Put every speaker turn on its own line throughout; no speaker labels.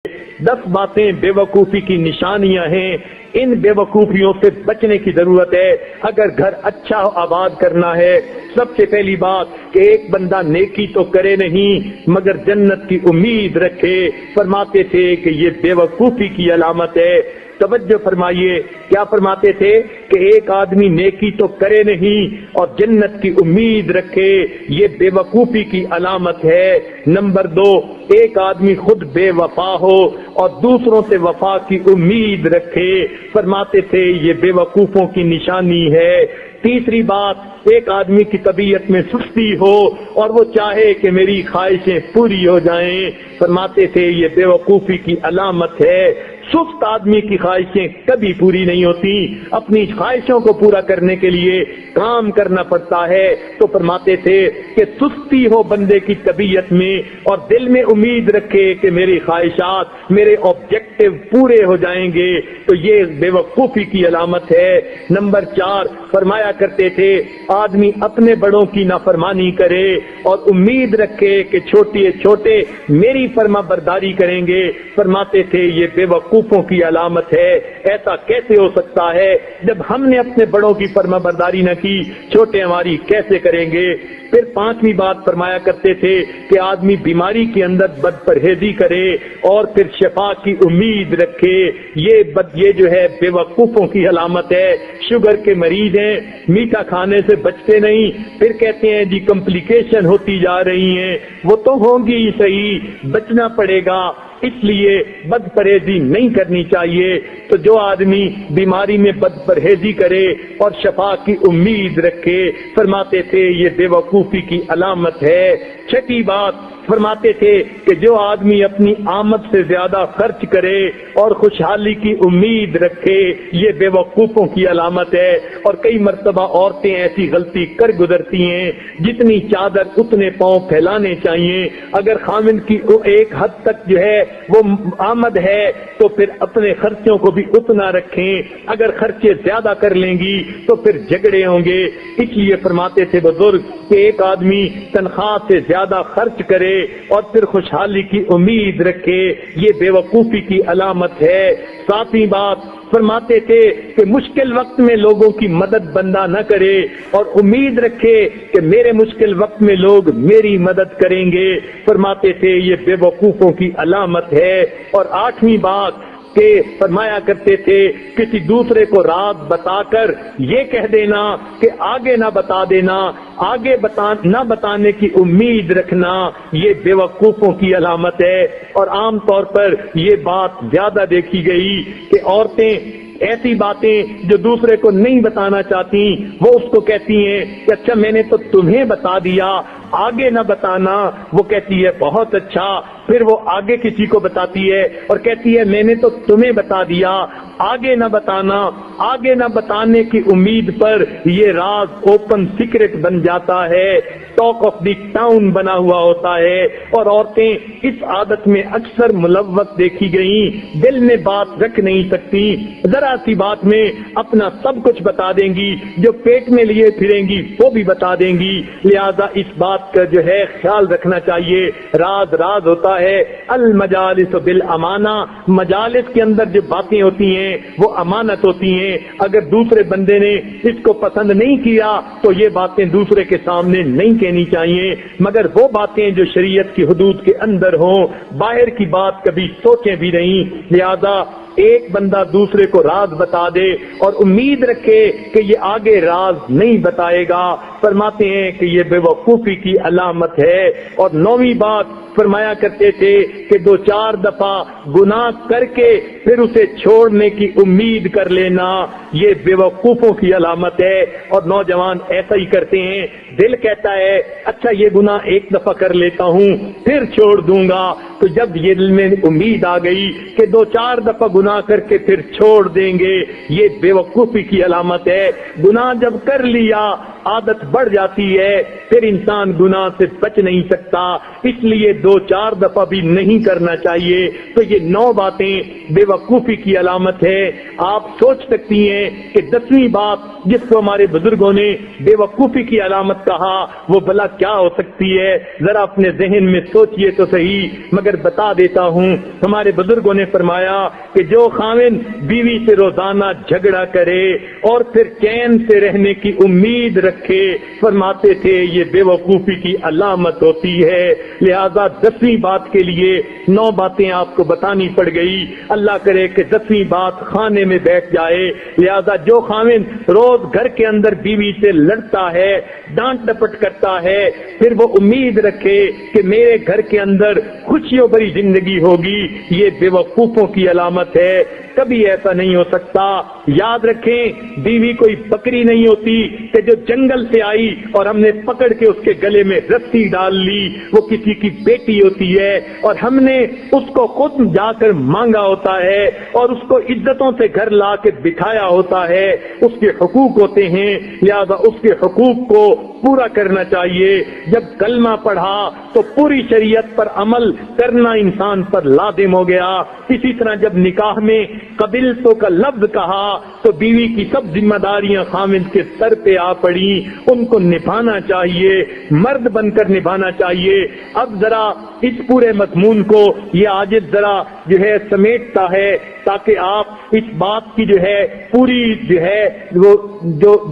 10 باتیں بیوقوفی کی نشانیاں ہیں، ان بیوقوفیوں سے بچنے کی ضرورت ہے اگر گھر اچھا آباد کرنا ہے۔ سب سے پہلی بات کہ ایک بندہ نیکی تو کرے نہیں مگر جنت کی امید رکھے، فرماتے تھے کہ یہ بیوقوفی کی علامت ہے۔ توجہ فرمائیے، کیا فرماتے تھے کہ ایک آدمی نیکی تو کرے نہیں اور جنت کی امید رکھے، یہ بے وقوفی کی علامت ہے۔ نمبر 2، ایک آدمی خود بے وفا ہو اور دوسروں سے وفا کی امید رکھے، فرماتے تھے یہ بے وقوفوں کی نشانی ہے۔ تیسری بات، ایک آدمی کی طبیعت میں سستی ہو اور وہ چاہے کہ میری خواہشیں پوری ہو جائیں، فرماتے تھے یہ بے وقوفی کی علامت ہے۔ سست آدمی کی خواہشیں کبھی پوری نہیں ہوتی، اپنی خواہشوں کو پورا کرنے کے لیے کام کرنا پڑتا ہے، تو فرماتے تھے کہ سستی ہو بندے کی طبیعت میں اور دل میں امید رکھے کہ میری خواہشات، میرے آبجیکٹو پورے ہو جائیں گے، تو یہ بے وقوفی کی علامت ہے۔ نمبر 4، فرمایا کرتے تھے آدمی اپنے بڑوں کی نافرمانی کرے اور امید رکھے کہ چھوٹے میری فرما برداری کریں گے، فرماتے تھے یہ بے وقوفوں کی علامت ہے۔ ایسا کیسے ہو سکتا ہے جب ہم نے اپنے بڑوں کی فرما برداری نہ کی، چھوٹے ہماری کیسے کریں گے؟ پھر 5ویں بات فرمایا کرتے تھے کہ آدمی بیماری کے اندر بد پرہیزی کرے اور پھر شفا کی امید رکھے، یہ جو ہے بے وقوفوں کی علامت ہے۔ شوگر کے مریض ہیں، میٹھا کھانے سے بچتے نہیں، پھر کہتے ہیں جی کمپلیکیشن ہوتی جا رہی ہیں، وہ تو ہوں گی ہی صحیح، بچنا پڑے گا، اس لیے بد پرہیزی نہیں کرنی چاہیے۔ تو جو آدمی بیماری میں بد پرہیزی کرے اور شفا کی امید رکھے، فرماتے تھے یہ بے وقوفی کی علامت ہے۔ 6ویں بات فرماتے تھے کہ جو آدمی اپنی آمد سے زیادہ خرچ کرے اور خوشحالی کی امید رکھے، یہ بے وقوفوں کی علامت ہے۔ اور کئی مرتبہ عورتیں ایسی غلطی کر گزرتی ہیں، جتنی چادر اتنے پاؤں پھیلانے چاہیے۔ اگر خامن کی ایک حد تک جو ہے وہ آمد ہے تو پھر اپنے خرچوں کو بھی اتنا رکھیں، اگر خرچے زیادہ کر لیں گی تو پھر جھگڑے ہوں گے۔ اس لیے فرماتے تھے بزرگ کہ ایک آدمی تنخواہ سے زیادہ خرچ کرے اور پھر خوشحالی کی امید رکھے، یہ بے وقوفی کی علامت ہے۔ 7ویں بات فرماتے تھے کہ مشکل وقت میں لوگوں کی مدد بندہ نہ کرے اور امید رکھے کہ میرے مشکل وقت میں لوگ میری مدد کریں گے، فرماتے تھے یہ بے وقوفوں کی علامت ہے۔ اور 8ویں بات کہ فرمایا کرتے تھے کسی دوسرے کو راز بتا کر یہ کہہ دینا کہ آگے نہ بتا دینا، آگے نہ بتانے کی امید رکھنا، یہ بے وقوفوں کی علامت ہے۔ اور عام طور پر یہ بات زیادہ دیکھی گئی کہ عورتیں ایسی باتیں جو دوسرے کو نہیں بتانا چاہتی وہ اس کو کہتی ہیں کہ اچھا میں نے تو تمہیں بتا دیا، آگے نہ بتانا، وہ کہتی ہے بہت اچھا، پھر وہ آگے کسی کو بتاتی ہے اور کہتی ہے میں نے تو تمہیں بتا دیا، آگے نہ بتانا، آگے نہ بتانے کی امید پر یہ راز اوپن سیکرٹ بن جاتا ہے، ٹاک آف دی ٹاؤن بنا ہوا ہوتا ہے۔ اور عورتیں اس عادت میں اکثر ملوث دیکھی گئیں، دل میں بات رکھ نہیں سکتی، ذرا سی بات میں اپنا سب کچھ بتا دیں گی، جو پیٹ میں لیے پھریں گی وہ بھی بتا دیں گی۔ لہذا اس بات کا جو ہے خیال رکھنا چاہیے، راز راز ہوتا ہے۔ المجالس بالامانہ، مجالس کے اندر جو باتیں ہوتی ہیں وہ امانت ہوتی ہیں، اگر دوسرے بندے نے اس کو پسند نہیں کیا تو یہ باتیں دوسرے کے سامنے نہیں کہنی چاہیے، مگر وہ باتیں جو شریعت کی حدود کے اندر ہوں، باہر کی بات کبھی سوچیں بھی نہیں۔ لہذا ایک بندہ دوسرے کو راز بتا دے اور امید رکھے کہ یہ آگے راز نہیں بتائے گا، فرماتے ہیں کہ یہ بے وقوفی کی علامت ہے۔ اور 9ویں بات فرمایا کرتے تھے کہ 2-4 دفعہ گناہ کر کے پھر اسے چھوڑنے کی امید کر لینا، یہ بے وقوفوں کی علامت ہے۔ اور نوجوان ایسا ہی کرتے ہیں، دل کہتا ہے اچھا یہ گناہ ایک دفعہ کر لیتا ہوں پھر چھوڑ دوں گا، تو جب یہ دل میں امید آ گئی کہ 2-4 دفعہ گناہ کر کے پھر چھوڑ دیں گے، یہ بیوقوفی کی علامت ہے۔ گناہ جب کر لیا عادت بڑھ جاتی ہے، پھر انسان گناہ سے بچ نہیں سکتا، اس لیے 2-4 دفعہ بھی نہیں کرنا چاہیے۔ تو یہ 9 باتیں بیوقوفی کی علامت ہے۔ آپ سوچ سکتی ہیں کہ 10ویں بات جس کو ہمارے بزرگوں نے بیوقوفی کی علامت کہا وہ بھلا کیا ہو سکتی ہے؟ ذرا اپنے ذہن میں سوچئے تو صحیح، مگر بتا دیتا ہوں۔ ہمارے بزرگوں نے فرمایا کہ جو خاوند بیوی سے روزانہ جھگڑا کرے اور پھر چین سے رہنے کی امید رکھے، فرماتے تھے یہ بیوقوفی کی علامت ہوتی ہے۔ لہذا 10ویں بات کے لیے 9 باتیں آپ کو بتانی پڑ گئی۔ اللہ کرے کہ 10ویں بات خانے میں بیٹھ جائے۔ لہذا جو خاوند روز گھر کے اندر بیوی سے لڑتا ہے، ڈانٹ ڈپٹ کرتا ہے، پھر وہ امید رکھے کہ میرے گھر کے اندر خوشیوں بھری زندگی ہوگی، یہ بیوقوفوں کی علامت ہے۔ کبھی ایسا نہیں ہو سکتا۔ یاد رکھیں بیوی کوئی بکری نہیں ہوتی کہ جو جنگل سے آئی اور ہم نے پکڑ کے اس کے گلے میں رسی ڈال لی، وہ کسی کی بیٹی ہوتی ہے اور ہم نے اس کو خود جا کر مانگا ہوتا ہے اور اس کو عزتوں سے گھر لا کے بٹھایا ہوتا ہے، اس کے حقوق ہوتے ہیں، لہذا اس کے حقوق کو پورا کرنا چاہیے۔ جب کلمہ پڑھا تو پوری شریعت پر عمل کرنا انسان پر لازم ہو گیا۔ اسی طرح جب نکاح میں قبلتوں کا لفظ کہا تو بیوی کی سب ذمہ داریاں خاوند کے سر پہ آ پڑی، ان کو نبھانا چاہیے، مرد بن کر نبھانا چاہیے۔ اب ذرا اس پورے مضمون کو یہ عاجز ذرا جو ہے سمیٹتا ہے تاکہ آپ اس بات کی جو ہے پوری جو ہے وہ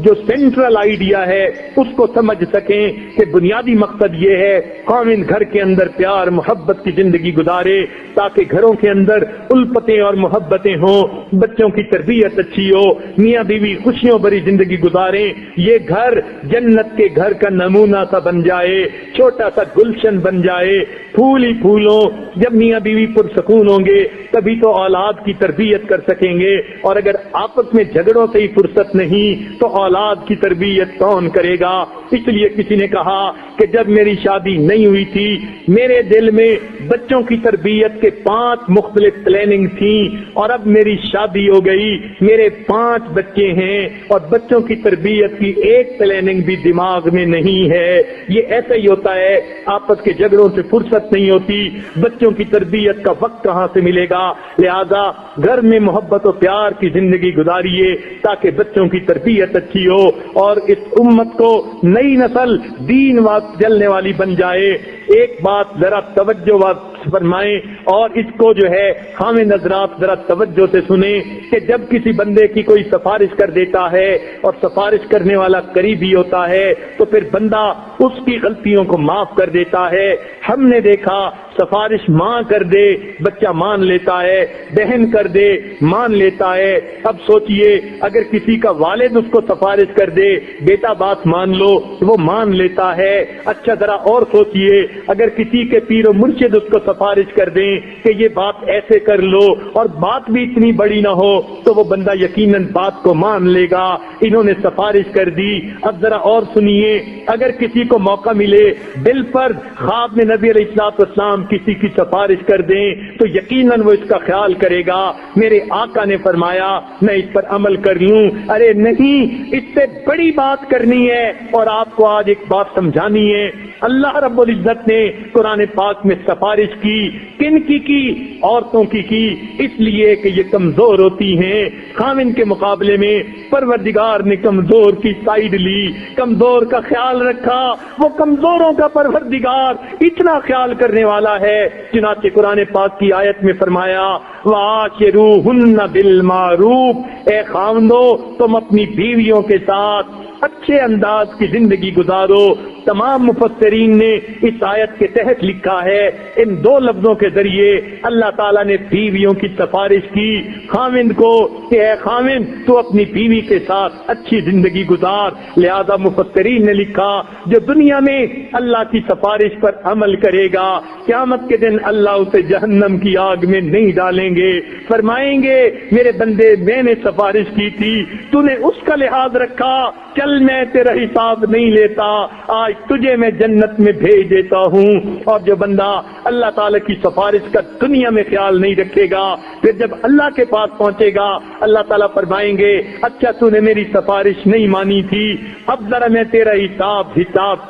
جو سینٹرل آئیڈیا ہے اس کو سمجھ سکیں کہ بنیادی مقصد یہ ہے خاوند گھر کے اندر پیار محبت کی زندگی گزارے تاکہ گھروں کے اندر الفتیں اور محبتیں ہوں، بچوں کی تربیت اچھی ہو، میاں بیوی خوشیوں بھری زندگی گزاریں، یہ گھر جنت کے گھر کا نمونہ سا بن جائے، چھوٹا سا گلشن بن جائے، پھول ہی پھولوں۔ جب میاں بیوی پرسکون ہوں گے تبھی تو اولاد کی تربیت کر سکیں گے، اور اگر آپس میں جھگڑوں سے ہی فرصت نہیں تو اولاد کی تربیت کون کرے گا؟ اس لیے کسی نے کہا کہ جب میری شادی نہیں ہوئی تھی میرے دل میں بچوں کی تربیت کے 5 مختلف پلاننگ تھیں، اور اب میری شادی ہو گئی، میرے 5 بچے ہیں اور بچوں کی تربیت کی ایک پلاننگ بھی دماغ میں نہیں ہے۔ یہ ایسا ہی ہوتا ہے، آپس کے جھگڑوں سے فرصت نہیں ہوتی، بچوں کی تربیت کا وقت کہاں سے ملے گا؟ لہذا گھر میں محبت و پیار کی زندگی گزاریے تاکہ بچوں کی تربیت اچھی ہو اور اس امت کو نئی نسل دین وقت جلنے والی بن جائے۔ ایک بات ذرا توجہ فرمائیں اور اس کو جو ہے خاوند حضرات ذرا توجہ سے سنیں کہ جب کسی بندے کی کوئی سفارش کر دیتا ہے اور سفارش کرنے والا قریبی ہوتا ہے تو پھر بندہ اس کی غلطیوں کو معاف کر دیتا ہے۔ ہم نے دیکھا سفارش ماں کر دے بچہ مان لیتا ہے، بہن کر دے مان لیتا ہے۔ اب سوچئے اگر کسی کا والد اس کو سفارش کر دے بیٹا بات مان لو وہ مان لیتا ہے۔ اچھا ذرا اور سوچئے اگر کسی کے پیر و مرشد اس کو سفارش کر دیں کہ یہ بات ایسے کر لو اور بات بھی اتنی بڑی نہ ہو تو وہ بندہ یقیناً بات کو مان لے گا۔ انہوں نے سفارش کر دی۔ اب ذرا اور سنیے اگر کسی کو موقع ملے بالفرض خواب میں نبی علیہ السلام کسی کی سفارش کر دیں تو یقیناً وہ اس کا خیال کرے گا میرے آقا نے فرمایا میں اس پر عمل کر لوں۔ ارے نہیں، اس سے بڑی بات کرنی ہے اور آپ کو آج ایک بات سمجھانی ہے۔ اللہ رب العزت نے قرآن پاک میں سفارش کی کن کی عورتوں کی اس لیے کہ یہ کمزور ہوتی ہیں۔ خاوند کے مقابلے میں پروردگار نے کمزور کی سائیڈ لی، کمزور کا خیال رکھا۔ وہ کمزوروں کا پروردگار اتنا خیال کرنے والا ہے، چنانچہ قرآن پاک کی آیت میں فرمایا وَعَاشِرُوهُنَّ بِالْمَعْرُوفِ، اے خاوندو تم اپنی بیویوں کے ساتھ اچھے انداز کی زندگی گزارو۔ تمام مفسرین نے اس آیت کے تحت لکھا ہے ان 2 لفظوں کے ذریعے اللہ تعالیٰ نے بیویوں کی سفارش کی خاوند کو کہ اے خاوند تو اپنی بیوی کے ساتھ اچھی زندگی گزار۔ لہذا مفسرین نے لکھا جو دنیا میں اللہ کی سفارش پر عمل کرے گا قیامت کے دن اللہ اسے جہنم کی آگ میں نہیں ڈالیں گے، فرمائیں گے میرے بندے میں نے سفارش کی تھی تو نے اس کا لحاظ رکھا، چل کل میں تیرا حساب نہیں لیتا، آج تجھے میں جنت میں بھیج دیتا ہوں۔ اور جو بندہ اللہ تعالیٰ کی سفارش کا دنیا میں خیال نہیں رکھے گا، پھر جب اللہ کے پاس پہنچے گا اللہ تعالیٰ فرمائیں گے اچھا تو نے میری سفارش نہیں مانی تھی، اب ذرا میں تیرا حساب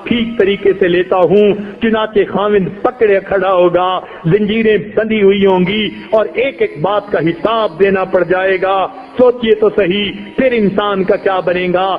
ٹھیک طریقے سے لیتا ہوں۔ چنانچہ خاوند پکڑے کھڑا ہوگا، زنجیریں بندھی ہوئی ہوں گی اور ایک ایک بات کا حساب دینا پڑ جائے گا۔ سوچئے تو صحیح پھر انسان کا کیا بنے گا۔